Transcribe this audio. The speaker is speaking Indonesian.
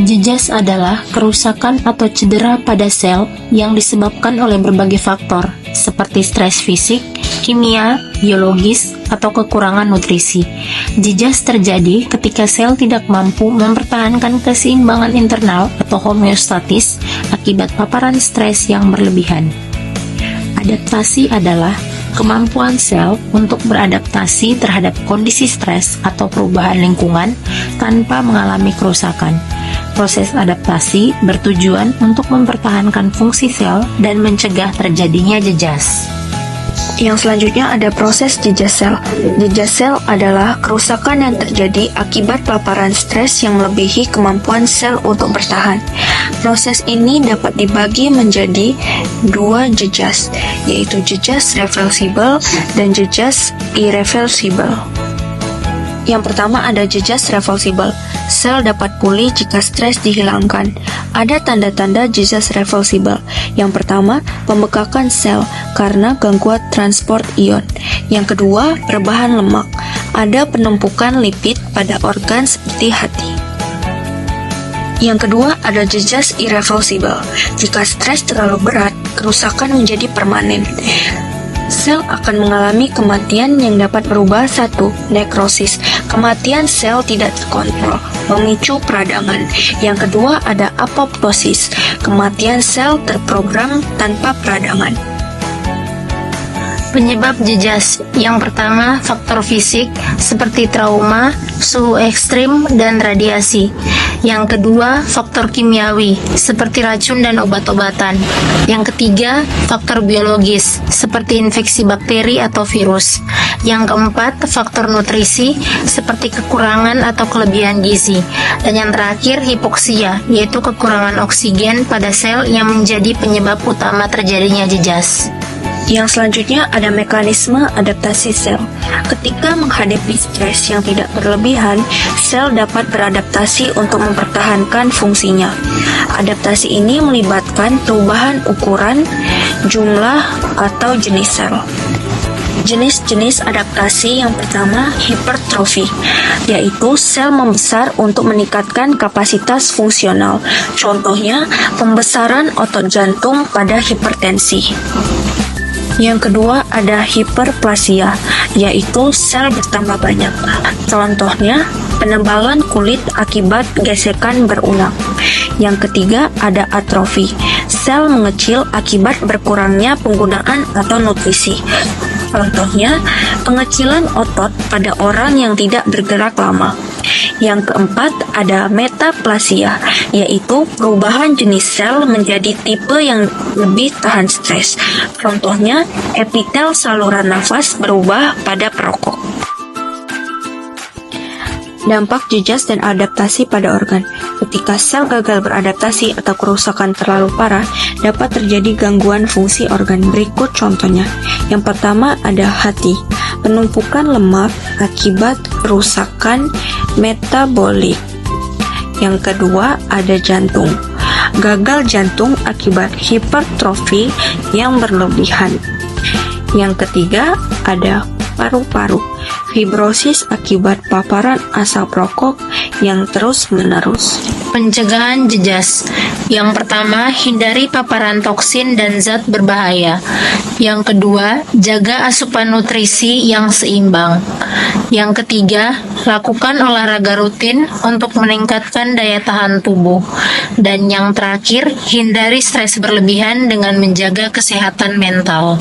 Jejas adalah kerusakan atau cedera pada sel yang disebabkan oleh berbagai faktor, seperti stres fisik, kimia, biologis, atau kekurangan nutrisi. Jejas terjadi ketika sel tidak mampu mempertahankan keseimbangan internal atau homeostatis akibat paparan stres yang berlebihan. Adaptasi adalah kemampuan sel untuk beradaptasi terhadap kondisi stres atau perubahan lingkungan tanpa mengalami kerusakan. Proses adaptasi bertujuan untuk mempertahankan fungsi sel dan mencegah terjadinya jejas. Yang selanjutnya ada proses jejas sel. Jejas sel adalah kerusakan yang terjadi akibat paparan stres yang melebihi kemampuan sel untuk bertahan. Proses ini dapat dibagi menjadi dua jejas, yaitu jejas reversibel dan jejas irreversibel. Yang pertama ada jejas reversibel. Sel dapat pulih jika stres dihilangkan. Ada tanda-tanda jejas reversibel. Yang pertama, pembekakan sel karena gangguan transport ion. Yang kedua, perubahan lemak. Ada penumpukan lipid pada organ seperti hati. Yang kedua, ada jejas irreversibel. Jika stres terlalu berat, kerusakan menjadi permanen. Sel akan mengalami kematian yang dapat berubah. 1. Nekrosis. Kematian sel tidak terkontrol, memicu peradangan. Yang kedua ada apoptosis. Kematian sel terprogram tanpa peradangan. Penyebab jejas. Yang pertama, faktor fisik seperti trauma, suhu ekstrim, dan radiasi. Yang kedua, faktor kimiawi seperti racun dan obat-obatan. Yang ketiga, faktor biologis seperti infeksi bakteri atau virus. Yang keempat, faktor nutrisi seperti kekurangan atau kelebihan gizi. Dan yang terakhir, hipoksia, yaitu kekurangan oksigen pada sel yang menjadi penyebab utama terjadinya jejas. Yang selanjutnya ada mekanisme adaptasi sel. Ketika menghadapi stres yang tidak berlebihan, sel dapat beradaptasi untuk mempertahankan fungsinya. Adaptasi ini melibatkan perubahan ukuran, jumlah, atau jenis sel. Jenis-jenis adaptasi yang pertama hipertrofi, yaitu sel membesar untuk meningkatkan kapasitas fungsional. Contohnya, pembesaran otot jantung pada hipertensi. Yang kedua ada hiperplasia, yaitu sel bertambah banyak. Contohnya, penebalan kulit akibat gesekan berulang. Yang ketiga ada atrofi, sel mengecil akibat berkurangnya penggunaan atau nutrisi. Contohnya, pengecilan otot pada orang yang tidak bergerak lama. Yang keempat ada metaplasia, yaitu perubahan jenis sel menjadi tipe yang lebih tahan stres. Contohnya, epitel saluran nafas berubah pada perokok. Dampak jejas dan adaptasi pada organ. Ketika sel gagal beradaptasi atau kerusakan terlalu parah, dapat terjadi gangguan fungsi organ. Berikut contohnya. Yang pertama ada hati. Penumpukan lemak akibat kerusakan metabolik. Yang kedua ada jantung. Gagal jantung akibat hipertrofi yang berlebihan. Yang ketiga ada paru-paru. Fibrosis akibat paparan asap rokok yang terus-menerus. Pencegahan jejas. Yang pertama, hindari paparan toksin dan zat berbahaya. Yang kedua, jaga asupan nutrisi yang seimbang. Yang ketiga, lakukan olahraga rutin untuk meningkatkan daya tahan tubuh. Dan yang terakhir, hindari stres berlebihan dengan menjaga kesehatan mental.